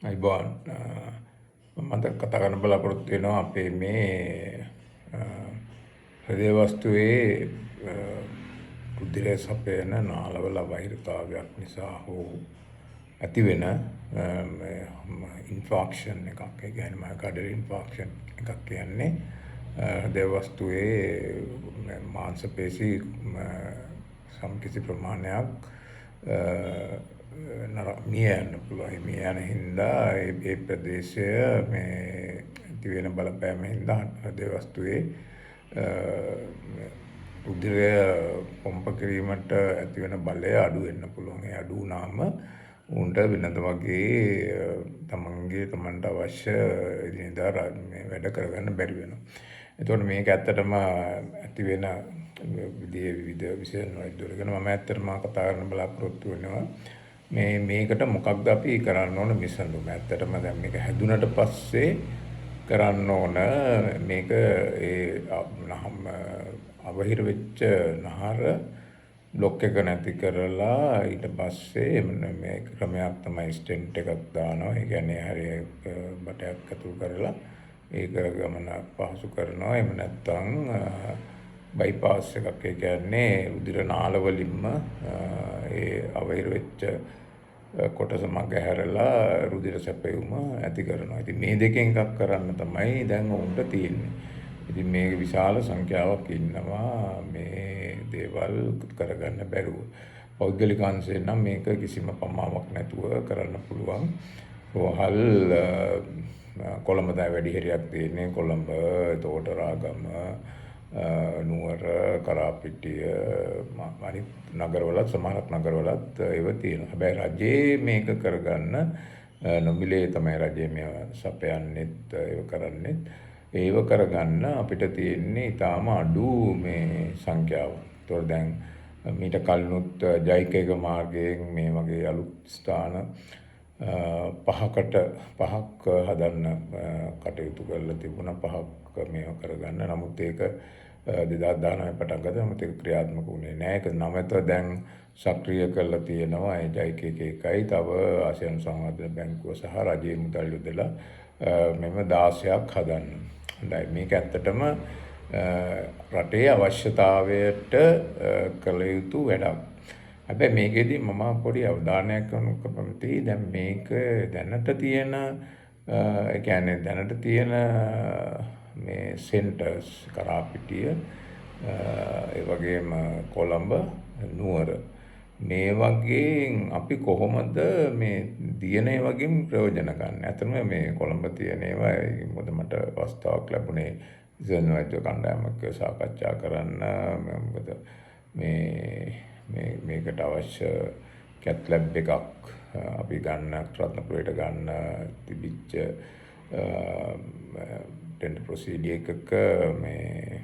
අයිබෝන් මම කතා කරන්න බලාපොරොත්තු වෙනවා අපේ මේ හෘදේ වස්තුවේ රුධිරය සපයන නාලවල වෛරතාවයක් නිසා හෝ ඇතිවෙන ඉන්ෆාක්ෂන් එකක්. ඒ කියන්නේ මයෝකාඩියල් ඉන්ෆාක්ෂන් එකක් කියන්නේ හෘදේ වස්තුවේ මාංශ පේශි සම්කිසි ප්‍රමාණයක් මිය යන්න පුළුවන්. මිය යන හින්දා ඒ ප්‍රදේශය මේ දිවෙන බලපෑම හින්දා හෘදේ වස්තුවේ රුධිරය පොම්ප කිරීමට ඇති වෙන බලය අඩු වෙන්න පුළුවන්. ඒ අඩු වුණාම උන්ට වෙනද වගේ තමන්ට අවශ්‍ය එදිනෙදා වැඩ කරගන්න බැරි වෙනවා. එතකොට මේක ඇත්තටම ඇති වෙන විවිධ විශේෂ වෛද්‍යවරු ගැන මම ඇත්තටම කතා කරන්න බලාපොරොත්තු වෙනවා. මේකට මොකක්ද අපි කරන්න ඕන විසඳුම? ඇත්තටම දැන් මේක හැදුනට පස්සේ කරන්න ඕන මේක අවහිර වෙච්ච නහර බ්ලොක් එක නැති කරලා ඊට පස්සේ මේ ක්‍රමයක් තමයි ස්ටෙන්ට් එකක් දානවා. ඒ කියන්නේ හරිය බටයක් ඇතුල් කරලා ඒක ගමන පහසු කරනවා. එහෙම නැත්නම් බයිපාස් එකක්. ඒ කියන්නේ රුධිර නාල වලින්ම ඒ අවහිර වෙච්ච කොටස මග හැරලා රුධිර සැපයුම ඇති කරනවා. ඉතින් මේ දෙකෙන් එකක් කරන්න තමයි දැන් උන්ට තියෙන්නේ. ඉතින් මේක විශාල සංඛ්‍යාවක් ඉන්නවා මේ දේවල් කරගන්න බැරුව. පෞද්ගලික අංශයෙන් නම් මේක කිසිම පමාවක් නැතුව කරන්න පුළුවන්. රෝහල් කොළඹ තමයි වැඩි හරියක් තියෙන්නේ. කොළඹ, එතකොට රාගම, නුවර, කරාපිටිය, අනිත් නගරවලත් සමහරක් නගරවලත් ඒව තියෙනවා. හැබැයි රජයේ මේක කරගන්න නොමිලේ තමයි රජයේ මේවා සපයන්නෙත් ඒව කරන්නෙත්. ඒව කරගන්න අපිට තියෙන්නේ ඊටාම අඩු මේ සංඛ්‍යාව. ඒතකොට දැන් මීට කලිනුත් ජෛකේක මාර්ගයෙන් මේ වගේ අලුත් ස්ථාන පහක් හදන්න කටයුතු කරලා තිබුණා. පහක් මේව කරගන්න. නමුත් ඒක 2019 පටන් ගත්තා. නමුත් ඒක ක්‍රියාත්මක වුණේ නැහැ. ඒක නවත දැන් සක්‍රිය කරලා තියෙනවා. ඒ ජෛකේක එකයි තව ආසියානු සංවර්ධන බැංකුව සහ රජයේ මුදල් යොදලා මෙම 16ක් හදන්න. හොඳයි. මේක ඇත්තටම රටේ අවශ්‍යතාවයට කළ යුතු වැඩක්. හැබැයි මේකෙදි මම පොඩි අවධානයක් යොමු කරපමති. දැන් මේක දැනට තියෙන ඒ කියන්නේ දැනට තියෙන මේ සෙන්ටර්ස් කරාපිටිය ඒ වගේම කොළඹ, නුවර මේ වගේ අපි කොහොමද මේ DNA වගේම ප්‍රයෝජන ගන්න? ඇත්තම මේ කොළඹ තියෙන ඒවා මොකද මට අවස්ථාවක් ලැබුණේ විශේෂ වෛද්‍ය කණ්ඩායමක් සාකච්ඡා කරන්න. මොකද මේකට අවශ්‍ය කැත් ලැබ් එකක් අපි ගන්න රත්නපුරයට ගන්න තිබිච්ච ටෙන්ඩර් ප්‍රොසීඩියර් එකක මේ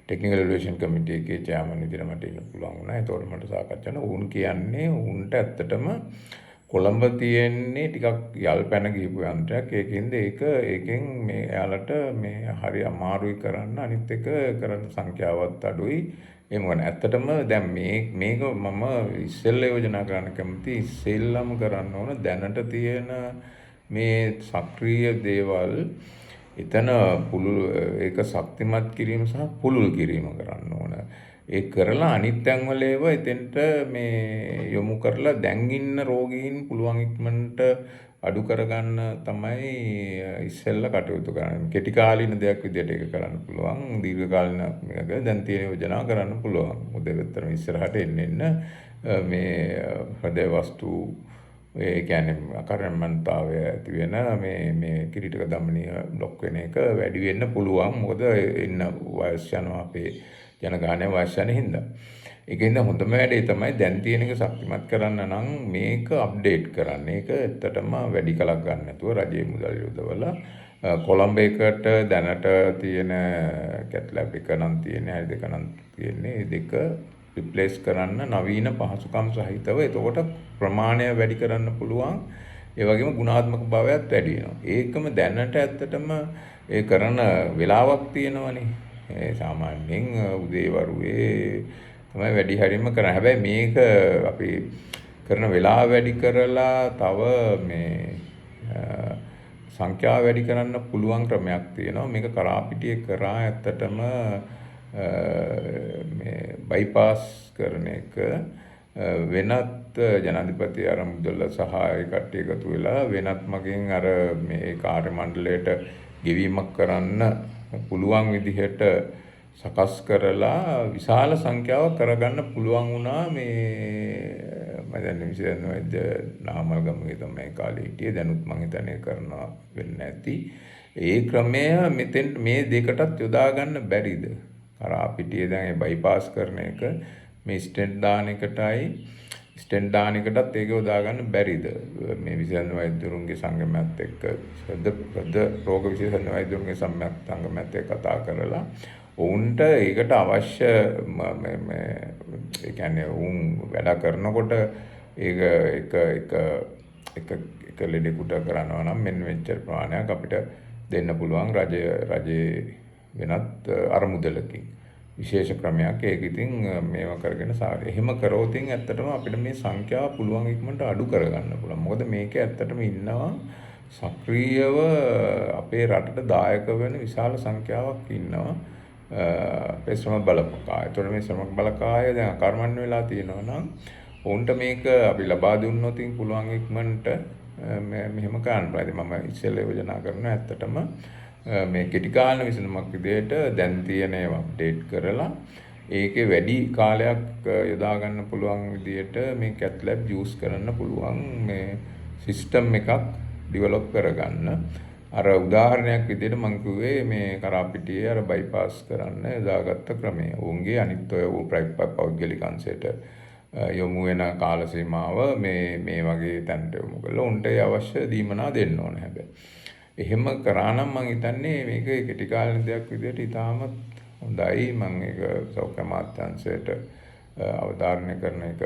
ටෙක්නිකල් ඉවලුවේෂන් කමිටි එකේ චෙයාමන් විදිහට මට ඉන්න පුළුවන් වුණා. ඒතකොට මට සාකච්ඡා කරන උන් කියන්නේ උන්ට ඇත්තටම කොළඹ තියෙන්නේ ටිකක් යල් පැන ගිහපු යන්ත්‍රයක්. ඒකෙන් මේ එයාලට මේ හරි අමාරුයි කරන්න. අනිත් එක කරන සංඛ්‍යාවත් අඩුයි. එහෙම වුණා. ඇත්තටම දැන් මේක මම ඉස්සෙල්ලා යෝජනා කරන්න කැමති. ඉස්සෙල්ලාම කරන්න ඕන දැනට තියෙන මේ සක්‍රීය දේවල් එතන ඒක ශක්තිමත් කිරීම සහ පුළුල් කිරීම කරන්න ඕන. ඒ කරලා අනිත් තැන්වල ඒවා එතෙන්ට මේ යොමු කරලා දැන් ඉන්න රෝගීන් පුළුවන් ඉක්මනට අඩු කරගන්න තමයි ඉස්සෙල්ලා කටයුතු කරන්නේ. කෙටි කාලීන දෙයක් විදිහට ඒක කරන්න පුළුවන්. දීර්ඝ කාලීන මේක දැන් තියෙන යෝජනා කරන්න පුළුවන්. උදේවැත්තම ඉස්සරහට එන්න මේ හෘදේ වස්තු ඒ කියන්නේ අකර්මණතාවය ඇති වෙන මේ කිරිටක දමනීය බ්ලොක් වෙන එක වැඩි වෙන්න පුළුවන්. මොකද ඉන්න වයස් යනවා අපේ ජනගහනය වයස් යන හින්දා. ඒකින්ද හොඳම වැඩේ තමයි දැන් තියෙන එක ශක්තිමත් කරන්න නම් මේක අප්ඩේට් කරන්න. ඒක ඇත්තටම වැඩි කලක් ගන්න නැතුව රජයේ මුදල් යොදවලා කොළඹ එකට දැනට තියෙන කැත් ලැබ් එක නම් තියෙන්නේ, හරි දෙක නම් තියෙන්නේ. ඒ දෙක රිප්ලේස් කරන්න නවීන පහසුකම් සහිතව. එතකොට ප්‍රමාණය වැඩි කරන්න පුළුවන්. ඒ වගේම ගුණාත්මක භාවයත් වැඩි වෙනවා. ඒකම දැනට ඇත්තටම ඒ කරන වෙලාවක් තියෙනවනේ. ඒ සාමාන්‍යයෙන් උදේ වරුවේ තමයි වැඩි හරියම කරන්නේ. හැබැයි මේක අපි කරන වෙලාව වැඩි කරලා තව මේ සංඛ්‍යාව වැඩි කරන්න පුළුවන් ක්‍රමයක් තියෙනවා. මේක කරාපිටියේ කරා ඇත්තටම මේ බයිපාස් කරන එක වෙනත් ජනාධිපති අරමුදල සහ ඒ කට්ටිය එකතු වෙලා වෙනත් මගින් අර මේ කාර්ය මණ්ඩලයට ගෙවීමක් කරන්න පුළුවන් විදිහට සකස් කරලා විශාල සංඛ්‍යාවක් කරගන්න පුළුවන් වුණා මේ මම දැන් විශේෂයෙන් වෛද්‍ය නාමල්ගමගේ තමයි කාලේ හිටියේ දැනුත් මම හිතන්නේ කරනවා වෙන්නේ නැති ඒ ක්‍රමය මෙතෙන් මේ දෙකටත් යොදා ගන්න බැරිද කරාපිටියේ දැන් ඒ බයිපාස් කරන එක මේ ස්ටෙන්ට් දාන එකටයි ස්ටෙන්ට් දාන එකටත් ඒක යොදා ගන්න බැරිද මේ විශේෂයෙන් වෛද්‍යවරුන්ගේ සංගමයත් එක්ක සද්ද රෝග විශේෂඥ වෛද්‍යවරුන්ගේ සංගමයත් එක්ක කතා කරලා ඔවුන්ට ඒකට අවශ්‍ය ඒ කියන්නේ උන් වැඩ කරනකොට ඒක එක ලෙඩෙකුට කරනවා නම් මෙන්න මෙච්චර ප්‍රමාණයක් අපිට දෙන්න පුළුවන් රජයේ වෙනත් අරමුදලකින් විශේෂ ක්‍රමයක් ඒක ඉතින් මේවා කරගෙන එහෙම කරොත් ඇත්තටම අපිට මේ සංඛ්‍යාව පුළුවන් ඉක්මනට අඩු කරගන්න පුළුවන්. මොකද මේකේ ඇත්තටම ඉන්නවා සක්‍රීයව අපේ රටට දායක වෙන විශාල සංඛ්‍යාවක් ඉන්නවා. අපේ ශ්‍රම බලකාය. ඒතකොට මේ ශ්‍රම බලකාය දැන් අකර්මණ්‍ය වෙලා තියෙනවා නම් උන්ට මේක අපි ලබා දුන්නොත් පුළුවන් ඉක්මනට මෙහෙම කරන්න බෑ. මම ඉස්සෙල්ලා යෝජනා කරනවා ඇත්තටම මේ කෙටි කාලන විසඳුමක් විදිහට දැන් තියෙන ඒවා අප්ඩේට් කරලා ඒකේ වැඩි කාලයක් යොදා ගන්න පුළුවන් විදිහට මේ කැත් ලැබ් යූස් කරන්න පුළුවන් මේ සිස්ටම් එකක් ඩෙවලොප් කරගන්න. අර උදාහරණයක් විදිහට මම කිව්වේ මේ කරාපිටියේ අර බයිපාස් කරන්න යොදාගත්ත ක්‍රමය. උන්ගේ අනිත් ඔය පෞද්ගලික අංශයට යොමු වෙන කාල සීමාව මේ වගේ තැනට යොමු කරලා උන්ට අවශ්‍ය දීමනා දෙන්න ඕන හැබැයි. එහෙම කරා නම් මම හිතන්නේ මේක කෙටි කාලින දෙයක් විදිහට ඉතාමත් හොඳයි. මම ඒක සෞඛ්‍ය අමාත්‍යාංශයට අවධාරණය කරන එක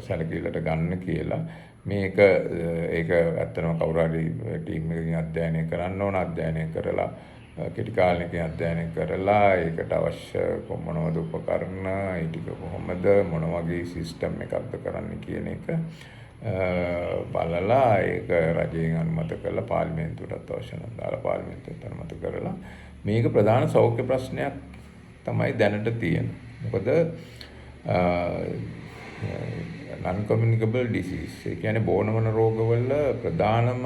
සැලකිල්ලට ගන්න කියලා. මේක ඒක ඇත්තටම කවුරු හරි ටීම් එකකින් අධ්‍යයනය කරන්න ඕන. අධ්‍යයනය කරලා කෙටි කාලිනකින් අධ්‍යයනය කරලා ඒකට අවශ්‍ය මොනවද උපකරණ ඒ ටික කොහොමද මොන වගේ සිස්ටම් එකක්ද කරන්න කියන එක බලලා ඒක රජයෙන් අනුමත කරලා පාර්ලිමේන්තුවටත් අවශ්‍ය නම් දාලා පාර්ලිමේන්තුවට අනුමත කරලා මේක ප්‍රධාන සෞඛ්‍ය ප්‍රශ්නයක් තමයි දැනට තියෙන්නේ. මොකද non-communicable disease ඒ කියන්නේ බෝනවන රෝගවල ප්‍රධානම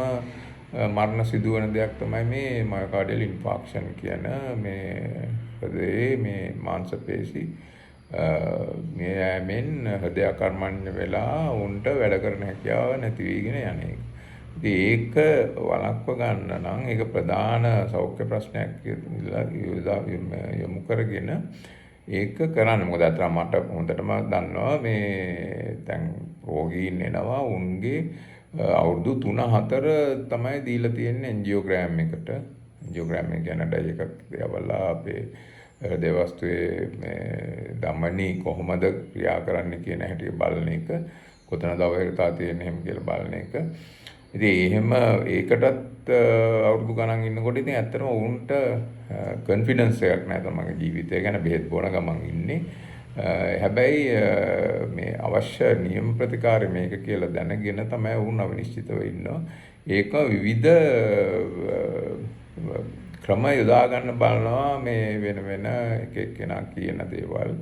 මරණ සිදුවන දෙයක් තමයි මේ මයෝකාඩියල් ඉන්ෆාක්ෂන් කියන මේ හෘදයේ මේ මාංශ පේශි මේ යෑමෙන් හෘදය අකර්මණ්‍ය වෙලා උන්ට වැඩ කරන හැකියාව නැති වීගෙන යන එක. ඉතින් ඒක වළක්ව ගන්න නම් ඒක ප්‍රධාන සෞඛ්‍ය ප්‍රශ්නයක් යොමු කරගෙන ඒක කරන්න. මොකද අතට මට හොඳටම දන්නවා මේ දැන් රෝගීන් එනවා උන්ගේ අවුරුදු 3-4 තමයි දීලා තියෙන්නේ එන්ජියෝග්‍රෑම් එකට. එන්ජියෝග්‍රෑම් එක කියන්නේ එකක් දෙවලා අපේ හෘදය වස්තුවේ මේ ධමනි කොහොමද ක්‍රියා කරන්නේ කියන හැටි බලන එක. කොතනද අවහිරතා තියෙන්නේ එහෙම කියලා බලන එක. ඉතින් එහෙම ඒකටත් අවුරුදු ගණන් ඉන්නකොට ඉතින් ඇත්තටම උන්ට කොන්ෆිඩන්ස් එකක් නැහැ තමන්ගේ ජීවිතය ගැන බෙහෙත් බොන ගමන් ඉන්නේ. හැබැයි මේ අවශ්‍ය නියම ප්‍රතිකාරය මේක කියලා දැනගෙන තමයි වුණ අවිනිශ්චිතව ඉන්නවා. ඒක විවිධ ක්‍රම යොදා ගන්න බලනවා මේ වෙන එක එක්කෙනා කියන දේවල්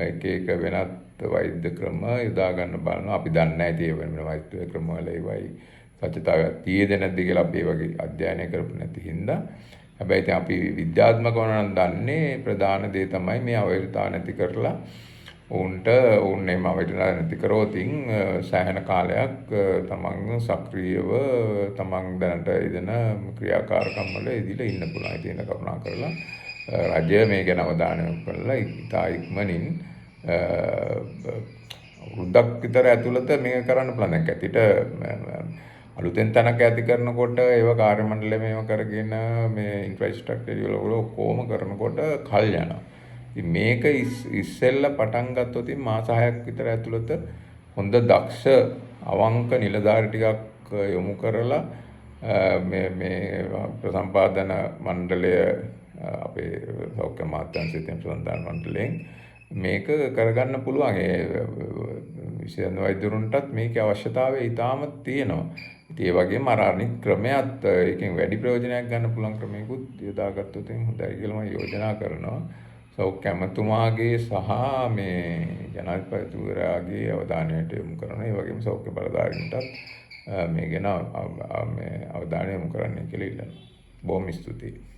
එක වෙනත් වෛද්‍ය ක්‍රම යොදා ගන්න බලනවා. අපි දන්නේ නැහැ ඒ වෙන වෛද්‍ය ක්‍රම වල ඒවයි සත්‍යතාවයක් තියෙද නැද්ද කියලා අපි ඒ වගේ අධ්‍යයනය කරපු නැති හින්දා. හැබැයි ඉතින් අපි විද්‍යාත්මකව නම් දන්නේ ප්‍රධාන දේ තමයි මේ අවහිරතාව නැති කරලා උන්ට එහෙම අවහිරතාව නැති කරොත් සෑහෙන කාලයක් තමන් සක්‍රීයව තමන් දැනට ඉදෙන ක්‍රියාකාරකම් වල ඉදිලා ඉන්න පුළුවන්. ඉතින් ඒක කරුණා කරලා රජය මේ ගැන අවධානය යොමු කරලා ඉතා ඉක්මනින් වෘද්ධක් විතර ඇතුළත මේක කරන්න පුළුවන්. දැන් කැතිට අලුතෙන් තැනක ඇති කරනකොට ඒව කාර්ය මණ්ඩලය මේව කරගෙන මේ ඉන්ෆ්‍රාස්ට්‍රක්චර් වල ඔක්කොම කරනකොට කල් යනවා. ඉතින් මේක ඉස්සෙල්ලා පටන් ගත්තොත් මාස 6ක් විතර ඇතුළත හොඳ දක්ෂ අවංක නිලධාරි ටිකක් යොමු කරලා මේ ප්‍රසම්පාදන මණ්ඩලය අපේ සෞඛ්‍ය අමාත්‍යාංශයෙන් ප්‍රසම්පාදන මණ්ඩලයෙන් මේක කරගන්න පුළුවන්. විශේෂ වෛද්‍යවරුන්ටත් මේකේ අවශ්‍යතාවය ඉතාමත් තියෙනවා. ඉතින් ඒ වගේම අර අනිත් ක්‍රමයක් ඒකෙන් වැඩි ප්‍රයෝජනයක් ගන්න පුළුවන් ක්‍රමයකුත් යොදාගත්තොත් හොඳයි කියලා මම යෝජනා කරනවා. සෞඛ්‍ය ඇමතුමාගේ සහ මේ ජනාධිපතිවරයාගේ අවධානයට යොමු කරනවා. ඒ වගේම සෞඛ්‍ය බලධාරීන්ටත් මේ ගැන අවධානය යොමු කරන්න කියලා ඉල්ලනවා. බොහොම ස්තුතියි.